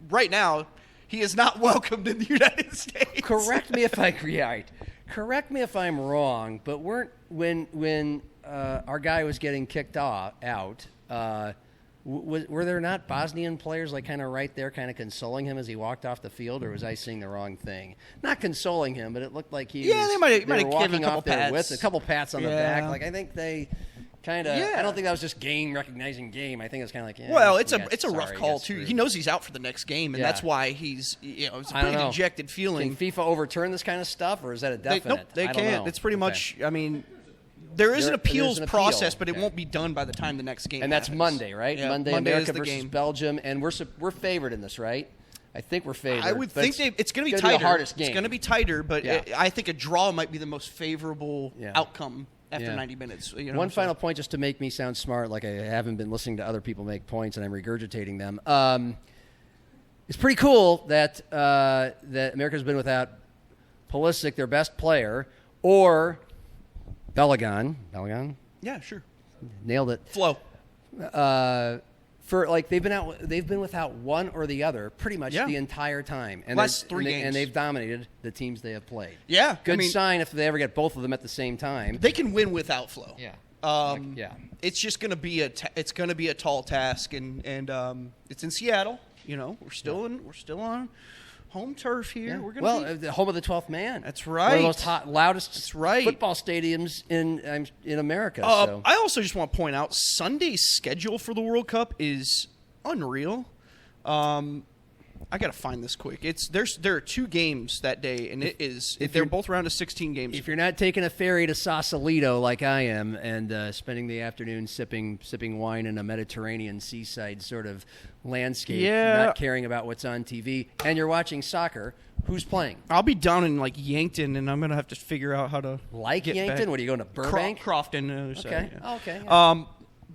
right now he is not welcomed in the United States. Correct me if I'm wrong, but when our guy was getting kicked out, were there not Bosnian players like kind of right there, kind of consoling him as he walked off the field, or was I seeing the wrong thing? Not consoling him, but it looked like he Yeah, was, they might have were given walking a couple off there pats. with a couple pats on the Yeah. back. Like I think they kind of. Yeah. I don't think that was just game recognizing game. I think it's kind of like. Yeah, Well, we it's a got- it's a rough sorry, call got too. screwed. He knows he's out for the next game, and Yeah. that's why he's it's a I don't pretty know. dejected feeling. Can FIFA overturn this kind of stuff, or is that a definite? Nope, they I don't can't. know. It's pretty Okay. much. I mean, there is an There's appeals an appeal. process, but it Okay. won't be done by the time the next game. And that's happens. Monday, right? Yeah, Monday, is America the versus game. Belgium, and we're favored in this, right? I think we're favored. I would but think it's going to be gonna tighter. the hardest game. It's going to be tighter, but Yeah. I think a draw might be the most favorable Yeah. outcome after Yeah. 90 minutes. You know, One so- final point, just to make me sound smart, like I haven't been listening to other people make points and I'm regurgitating them. It's pretty cool that that America's been without Pulisic, their best player, or Balogun. Yeah, sure. Nailed it. Flow. For like they've been without one or the other pretty much Yeah. the entire time, and Last they're- 3 and games. and they've dominated the teams they have played. Yeah, I good mean- sign if they ever get both of them at the same time. They can win without Flow. Yeah. Yeah. It's just going to be it's going to be a tall task, and it's in Seattle. You know, we're still on home turf here. Yeah. We're going Well, to the home of the 12th man. That's One of right. the most loudest football stadiums in America. So. I also just want to point out Sunday's schedule for the World Cup is unreal. I got to find this quick. There are 2 games that day, and they're both round of 16 games. If you're not taking a ferry to Sausalito like I am and spending the afternoon sipping wine in a Mediterranean seaside sort of landscape, Yeah. not caring about what's on TV, and you're watching soccer, who's playing? I'll be down in like Yankton, and I'm going to have to figure out how to Like get Yankton? back. What are you going to Burbank? Crofton. The other side, Okay. yeah. Oh, okay. Yeah.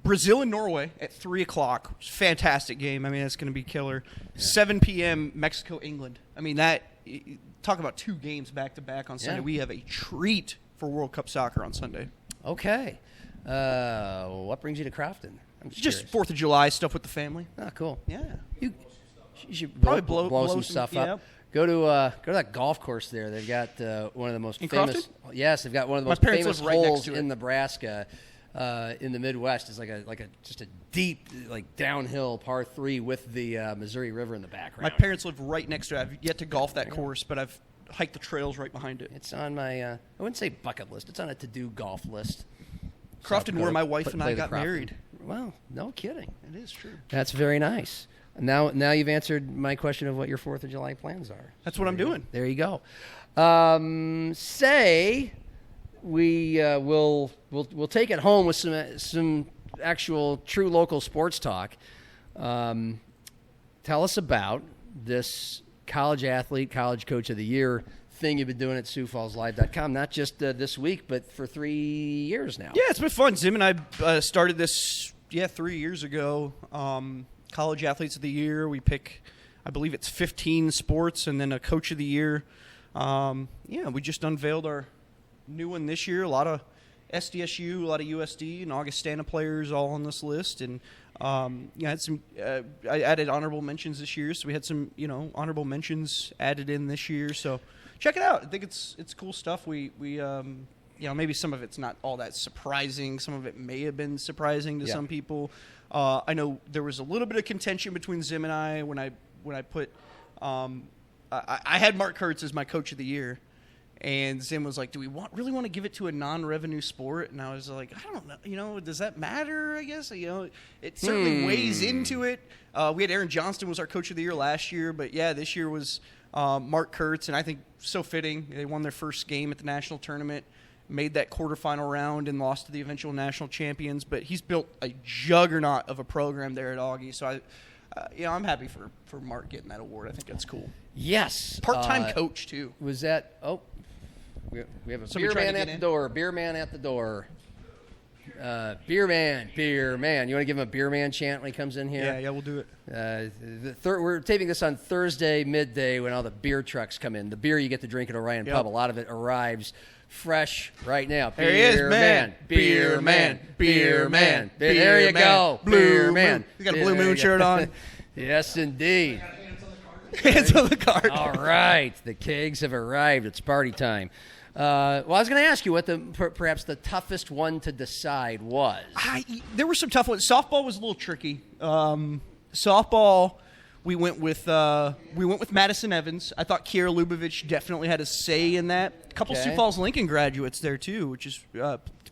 Brazil and Norway at 3:00. Fantastic game. I mean, that's going to be killer. 7 p.m. Mexico England. I mean, talk about 2 games back to back on Sunday. Yeah. We have a treat for World Cup soccer on Sunday. Okay. What brings you to Crofton? I'm Just curious. 4th of July stuff with the family. Oh, cool. Yeah. You should Probably blow blow some some- stuff yep. up. Go to that golf course there. They've got one of the most In famous. Crofton? Yes, they've got one of the My most parents famous live right next holes to it. in Nebraska. In the Midwest, is just a deep, like downhill par 3 with the Missouri River in the background. My parents live right next to it. I've yet to golf that course, but I've hiked the trails right behind it. It's on my I wouldn't say bucket list. It's on a to-do golf list. Crofton, So where go my wife and play I the got Crofton. married. Well, no kidding. It is true. That's very nice. Now you've answered my question of what your 4th of July plans are. That's what I'm doing. There you go. Say we'll take it home with some actual true local sports talk. Tell us about this college athlete, college coach of the year thing you've been doing at SiouxFallsLive.com, not just this week, but for 3 years now. Yeah, it's been fun. Zim and I started this 3 years ago. College athletes of the year. We pick, I believe it's 15 sports, and then a coach of the year. We just unveiled our new one this year. A lot of SDSU, a lot of USD, and Augustana players all on this list. And had some. I added honorable mentions this year, so we had some honorable mentions added in this year. So check it out. I think it's cool stuff. We maybe some of it's not all that surprising. Some of it may have been surprising to some people. I know there was a little bit of contention between Zim and I when I put. I had Mark Kurtz as my coach of the year, and Zim was like, "Do we really want to give it to a non-revenue sport?" And I was like, "I don't know. Does that matter? I guess it certainly weighs into it." We had Aaron Johnston was our coach of the year last year, but this year was Mark Kurtz, and I think so fitting. They won their first game at the national tournament, made that quarterfinal round, and lost to the eventual national champions. But he's built a juggernaut of a program there at Augie, so I'm happy for Mark getting that award. I think that's cool. Yes. Part-time coach too. Was that? Oh, we have a Somebody beer tried to man get at the in? door. Beer man at the door. Beer man. You want to give him a beer man chant when he comes in here? Yeah, we'll do it. We're taping this on Thursday midday when all the beer trucks come in. The beer you get to drink at Orion Pub, a lot of it arrives fresh right now. There he is, man. Beer man. Beer man. There you go. Beer man. He's got a Blue Moon shirt on. Yes, indeed. Hands on the card. All right. The kegs have arrived. It's party time. Well, I was going to ask you what perhaps the toughest one to decide was. There were some tough ones. Softball was a little tricky. Softball, we went with Madison Evans. I thought Kiera Lubavitch definitely had a say in that. A couple Sioux Falls Lincoln graduates there too, which is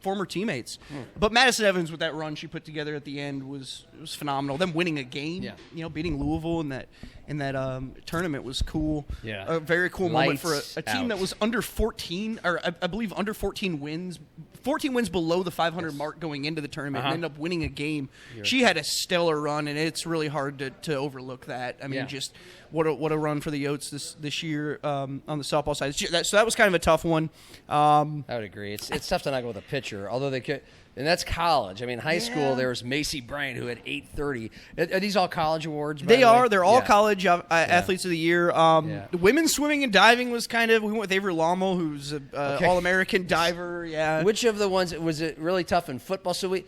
former teammates. But Madison Evans, with that run she put together at the end, was phenomenal. Them winning a game, beating Louisville in that tournament was cool. Yeah, a very cool moment for a team out. that was under 14, or I believe under 14 wins. 14 wins below the 500 mark going into the tournament and ended up winning a game. She had a stellar run, and it's really hard to overlook that. I mean, just what a run for the Yotes this year on the softball side. So that was kind of a tough one. I would agree. It's tough to not go with a pitcher, although they could. And that's college. I mean, high school, there was Macy Bryant, who had 830. Are these all college awards? They are. They're all college athletes of the year. The women's swimming and diving was we went with Avery Lommel, who's an All-American diver. Yeah. Which of the ones, was it really tough in football? So we,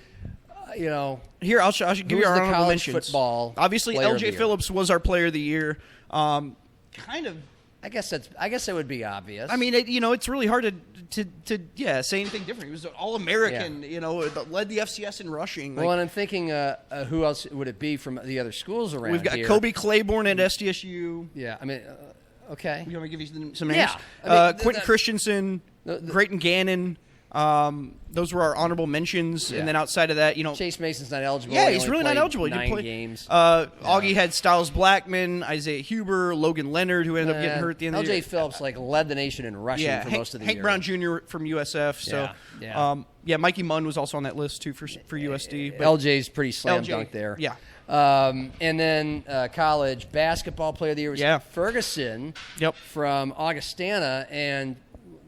Here, I'll give you our honorable mentions. Football Obviously, L.J. Phillips was our player of the year. Kind of. I guess it would be obvious. I mean, it's really hard to say anything different. He was an All-American, led the FCS in rushing. Well, and I'm thinking, who else would it be from the other schools around? We've got here? Kobe Claiborne at SDSU. Yeah, I mean, okay. You want me to give you some names? Yeah. Quentin Christensen, Drayton Gannon. Those were our honorable mentions, and then outside of that, Chase Mason's not eligible. Yeah, he's really not eligible. He didn't play 9 games. Augie had Styles Blackman, Isaiah Huber, Logan Leonard, who ended up getting hurt at the end of the year. L.J. Phillips led the nation in rushing for most of the year. Hank Brown Jr. from USF. So, Mikey Munn was also on that list too for USD. But LJ's pretty slam dunk there. Yeah. And then college basketball player of the year was Ferguson from Augustana, and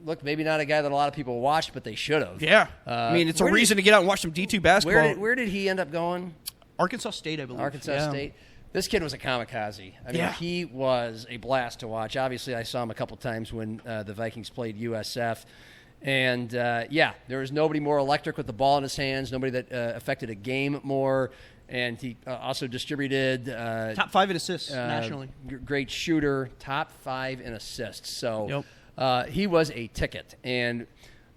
look, maybe not a guy that a lot of people watched, but they should have. Yeah. I mean, it's a reason to get out and watch some D2 basketball. Where did he end up going? Arkansas State, I believe. Arkansas State. This kid was a kamikaze. I mean, he was a blast to watch. Obviously, I saw him a couple times when the Vikings played USF. And, there was nobody more electric with the ball in his hands, nobody that affected a game more. And he also distributed top 5 in assists nationally. Great shooter, top 5 in assists. So he was a ticket. And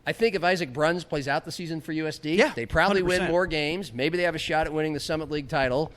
I think if Isaac Bruns plays out the season for USD, they probably 100%. win more games. Maybe they have a shot at winning the Summit League title,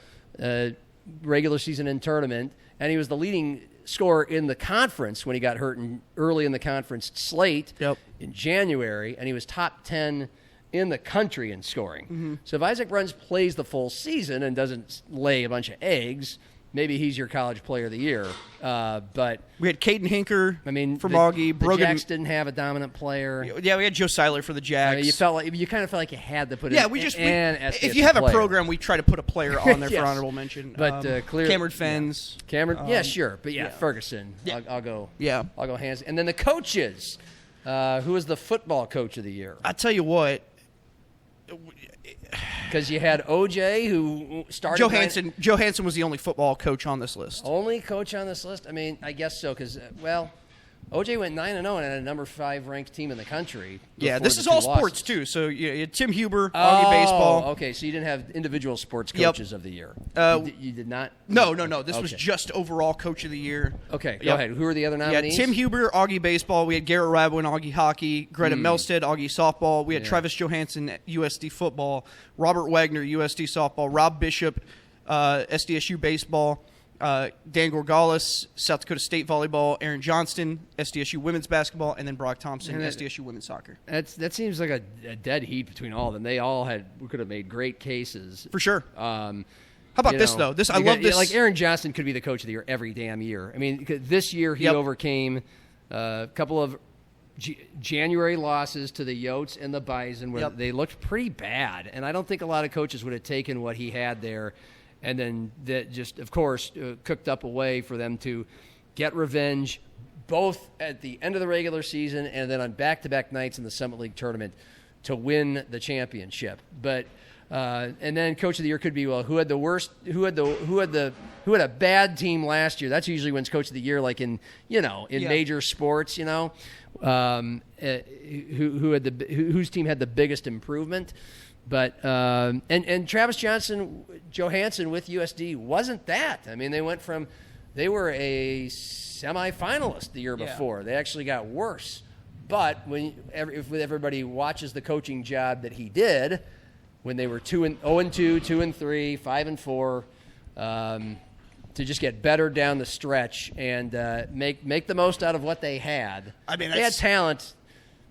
regular season and tournament. And he was the leading scorer in the conference when he got hurt early in the conference slate in January, and he was top 10 in the country in scoring. So if Isaac Bruns plays the full season and doesn't lay a bunch of eggs, maybe he's your college player of the year. But we had Caden Hinker from Augie. The Jacks didn't have a dominant player. Yeah, we had Joe Seiler for the Jacks. I mean, you kind of felt like you had to put if you have a program, we try to put a player on there for honorable mention. But clearly, Cameron Fens. Cameron, sure. But Ferguson. I'll go. Yeah. I'll go hands. And then the coaches. Who was the football coach of the year? I tell you what. Because you had OJ, who started. Joe Hansen was the only football coach on this list. Only coach on this list? I mean, I guess so. Because OJ went 9-0 and had a number 5 ranked team in the country. Yeah, this is all sports too. So you had Tim Huber, Augie baseball. Okay, so you didn't have individual sports coaches of the year. You did not. No. This was just overall coach of the year. Okay, go ahead. Who are the other nominees? Yeah, Tim Huber, Augie baseball. We had Garrett Rabwin, Augie hockey. Greta Melstead, Augie softball. We had Travis Johansson, USD football. Robert Wagner, USD softball. Rob Bishop, SDSU baseball. Dan Gorgalis, South Dakota State volleyball, Aaron Johnston, SDSU women's basketball, and then Brock Thompson, SDSU women's soccer. That seems like a dead heat between all of them. They all could have made great cases. For sure. How about this, though? I love this. Like Aaron Johnston could be the coach of the year every damn year. I mean, this year he overcame a couple of January losses to the Yotes and the Bison where they looked pretty bad. And I don't think a lot of coaches would have taken what he had there. And then that just, of course, cooked up a way for them to get revenge both at the end of the regular season and then on back-to-back nights in the Summit League tournament to win the championship. But and then coach of the year could be, well, who had a bad team last year? That's usually when it's coach of the year, like in major sports, whose team had the biggest improvement. But and Travis Johansson with USD wasn't that. I mean, they were a semifinalist the year before. They actually got worse But if everybody watches the coaching job that he did when they were 0-2, 2-3, 5-4, to just get better down the stretch and make the most out of what they had. I mean, they had talent,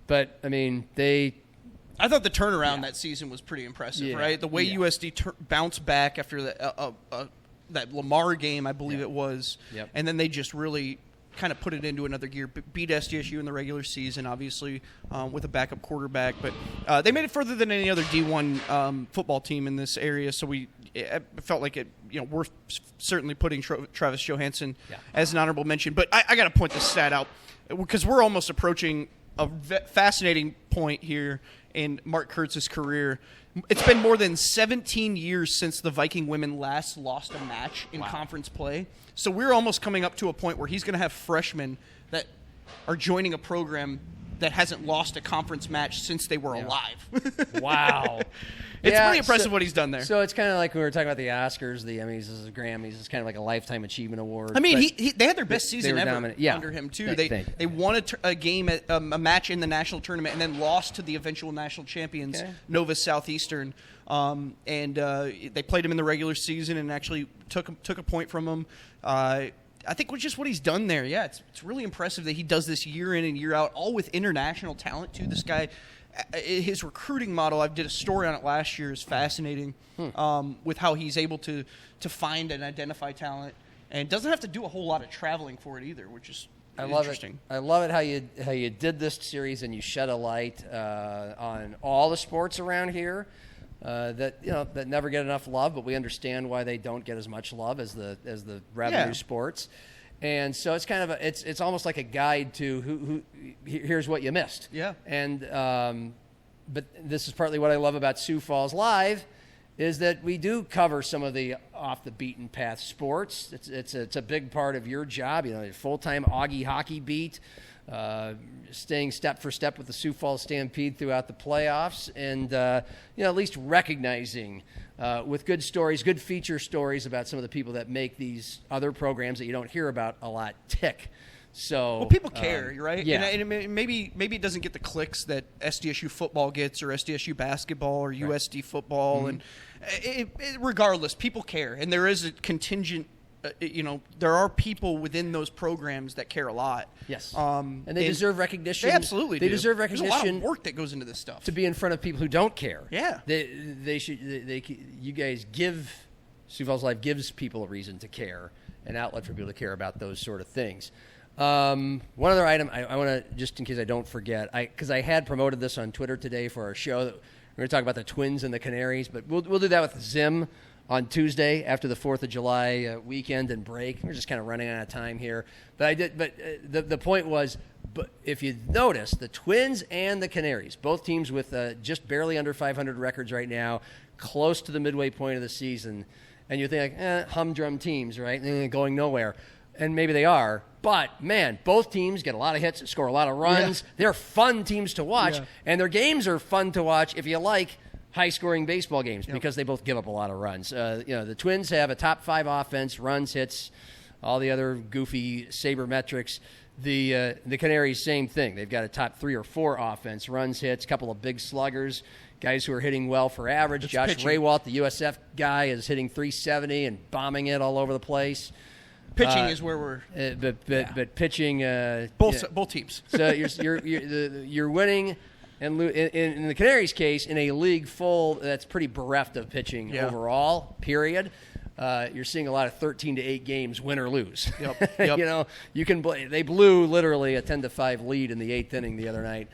but I mean I thought the turnaround that season was pretty impressive, right? The way USD bounced back after that Lamar game, I believe it was, and then they just really kind of put it into another gear, beat SDSU in the regular season, obviously, with a backup quarterback. But they made it further than any other D1 football team in this area, so it felt like it, worth certainly putting Travis Johansson as an honorable mention. But I got to point this stat out because we're almost approaching a fascinating point here in Mark Kurtz's career. It's been more than 17 years since the Viking women last lost a match in conference play. So we're almost coming up to a point where he's going to have freshmen that are joining a program that hasn't lost a conference match since they were alive. Wow. It's pretty impressive what he's done there. So it's kind of like when we were talking about the Oscars, the Emmys, the Grammys. It's kind of like a Lifetime Achievement Award. I mean, they had their best season ever dominant. under him, too. They won a game, a match in the national tournament, and then lost to the eventual national champions, Nova Southeastern. And they played him in the regular season and actually took a point from him. I think with just what he's done there, it's really impressive that he does this year in and year out, all with international talent, too. This guy, his recruiting model, I did a story on it last year, is fascinating with how he's able to find and identify talent and doesn't have to do a whole lot of traveling for it either, which is interesting. I love it how you did this series and you shed a light on all the sports around here that never get enough love, but we understand why they don't get as much love as the revenue sports. And so it's kind of it's almost like a guide to who here's what you missed. Yeah. And but this is partly what I love about Sioux Falls Live is that we do cover some of the off the beaten path sports. It's a big part of your job, a full-time Augie hockey beat, staying step for step with the Sioux Falls Stampede throughout the playoffs, and at least recognizing with good stories, good feature stories about some of the people that make these other programs that you don't hear about a lot tick. So people care, right? Yeah. And maybe it doesn't get the clicks that SDSU football gets or SDSU basketball or USD football, and regardless, people care, and there is a contingent. There are people within those programs that care a lot. Yes, and they deserve recognition. They absolutely do. They deserve recognition. There's a lot of work that goes into this stuff to be in front of people who don't care. Yeah, they should. You guys give Sioux Falls Live gives people a reason to care, an outlet for people to care about those sort of things. One other item I want to, just in case I don't forget, because I had promoted this on Twitter today for our show. We're going to talk about the Twins and the Canaries, but we'll do that with Zim on Tuesday after the 4th of July weekend and break. We're just kind of running out of time here. But the point was, but if you notice, the Twins and the Canaries, both teams with just barely under 500 records right now, close to the midway point of the season, and you think humdrum teams, right? Going nowhere. And maybe they are, but man, both teams get a lot of hits, score a lot of runs. Yeah. They're fun teams to watch, and their games are fun to watch if you like high-scoring baseball games because they both give up a lot of runs. The Twins have a top 5 offense, runs, hits, all the other goofy sabermetrics. The Canaries, same thing. They've got a top 3 or 4 offense, runs, hits, a couple of big sluggers, guys who are hitting well for average. It's Josh pitching. Raywalt, the USF guy, is hitting .370 and bombing it all over the place. Pitching is where we're. But pitching. Both teams. So you're winning, and in the Canaries' case, in a league full that's pretty bereft of pitching overall. Period. You're seeing a lot of 13-8 games, win or lose. Yep. You can. They blew literally a 10-5 lead in the 8th inning the other night.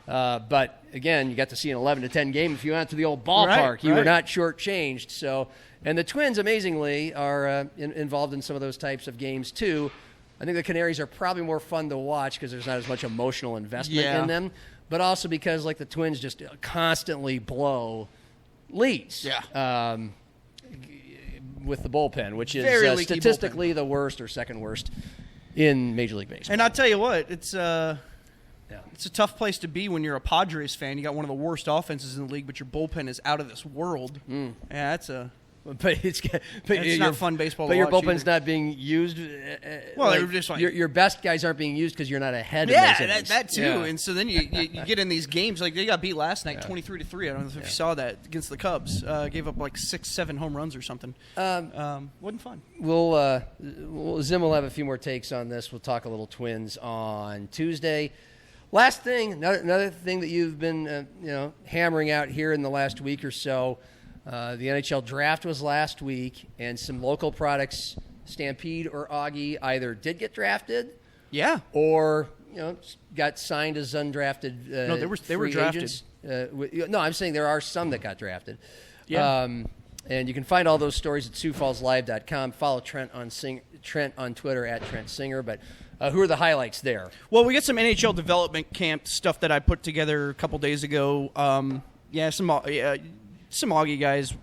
But again, you got to see an 11-10 game. If you went to the old ballpark, you were not shortchanged. So. And the Twins, amazingly, are involved in some of those types of games, too. I think the Canaries are probably more fun to watch because there's not as much emotional investment in them, but also because, like, the Twins just constantly blow leads with the bullpen, which is statistically the worst or second worst in Major League Baseball. And I'll tell you what, it's a tough place to be when you're a Padres fan. You got one of the worst offenses in the league, but your bullpen is out of this world. Yeah, But it's not fun baseball But to your watch bullpen's either. not being used. Well, they're just like- your best guys aren't being used because you're not ahead. Yeah, in those innings. that too. Yeah. And so then you get in these games like they got beat last night, 23-3. I don't know if you saw that against the Cubs. Gave up like 6-7 home runs or something. Wasn't fun. Zim will have a few more takes on this. We'll talk a little Twins on Tuesday. Last thing, another thing that you've been hammering out here in the last week or so. The NHL draft was last week, and some local products, Stampede or Augie, either did get drafted, or got signed as undrafted. No, they were drafted. Agents. No, I'm saying there are some that got drafted. Yeah. And you can find all those stories at SiouxFallsLive.com. Follow Trent on Twitter at Trent Singer. But who are the highlights there? Well, we got some NHL development camp stuff that I put together a couple days ago. Some Augie guys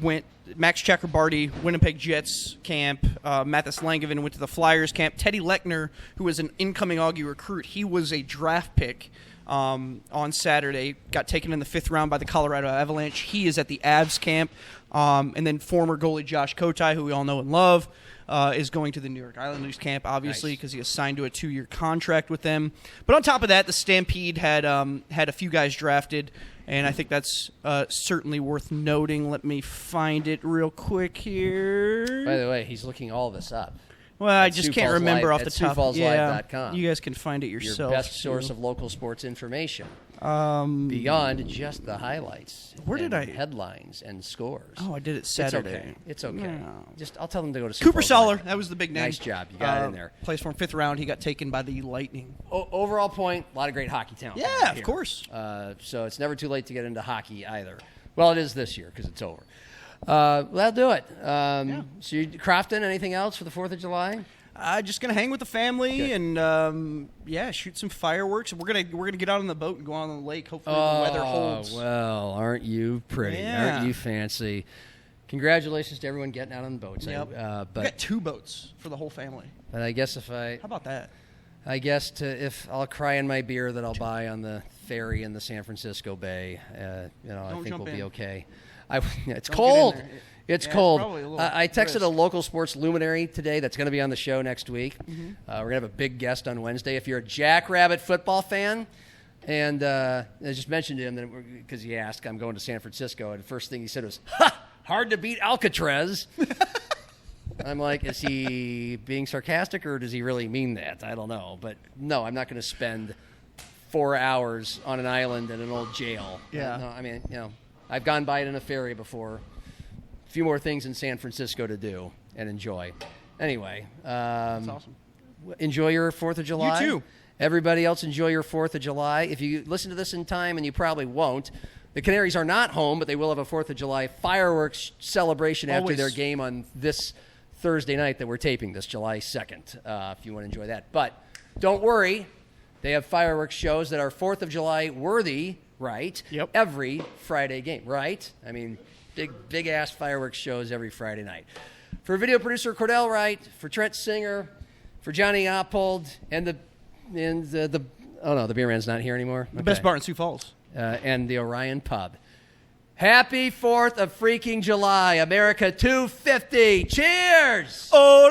went. Max Chakrabarty, Winnipeg Jets camp. Mathis Langevin went to the Flyers camp. Teddy Lechner, who was an incoming Augie recruit, he was a draft pick on Saturday. Got taken in the 5th round by the Colorado Avalanche. He is at the Avs camp. And then former goalie Josh Kotai, who we all know and love, is going to the New York Islanders camp, obviously, because he is signed to a 2-year contract with them. But on top of that, the Stampede had a few guys drafted, and I think that's certainly worth noting. Let me find it real quick here. By the way, he's looking all this up. Well, I just can't remember off the top. SiouxFallsLive.com. You guys can find it yourself. Your best source of local sports information. Beyond just the highlights. Headlines and scores. Oh, I did it Saturday. It's okay. No. I'll tell them to go to Cooper Sioux Falls Soller, Live. that was the big name. Nice job. You got it in there. Plays for him 5th round. He got taken by the Lightning. Overall point, a lot of great hockey talent. Yeah, here. of course. So it's never too late to get into hockey either. Well, it is this year because it's over. That'll do it. So you Crofton, anything else for the 4th of July? Just gonna hang with the family and shoot some fireworks. We're gonna get out on the boat and go out on the lake. Hopefully the weather holds. Well, aren't you pretty? Yeah. Aren't you fancy? Congratulations to everyone getting out on the boats. Yep. We got 2 boats for the whole family. But I guess How about that? if I'll cry in my beer that I'll buy on the ferry in the San Francisco Bay, I think we'll be okay. It's cold. It's cold. I texted a local sports luminary today that's going to be on the show next week. Mm-hmm. We're going to have a big guest on Wednesday. If you're a Jackrabbit football fan, and I just mentioned to him because he asked, I'm going to San Francisco, and the first thing he said was, hard to beat Alcatraz. I'm like, is he being sarcastic or does he really mean that? I don't know. But no, I'm not going to spend 4 hours on an island in an old jail. Yeah. No, I mean, I've gone by it in a ferry before. A few more things in San Francisco to do and enjoy. Anyway. That's awesome. Enjoy your 4th of July. You too. Everybody else enjoy your 4th of July. If you listen to this in time, and you probably won't, the Canaries are not home, but they will have a 4th of July fireworks celebration after their game on this Thursday night that we're taping this, July 2nd, if you want to enjoy that. But don't worry. They have fireworks shows that are 4th of July worthy, right? Yep. Every Friday game, right? I mean, big-ass fireworks shows every Friday night. For video producer Cordell Wright, for Trent Singer, for Johnny Oppold, and the beer man's not here anymore. The best bar in Sioux Falls. And the Orion Pub. Happy 4th of freaking July, America 250. Cheers! Ole!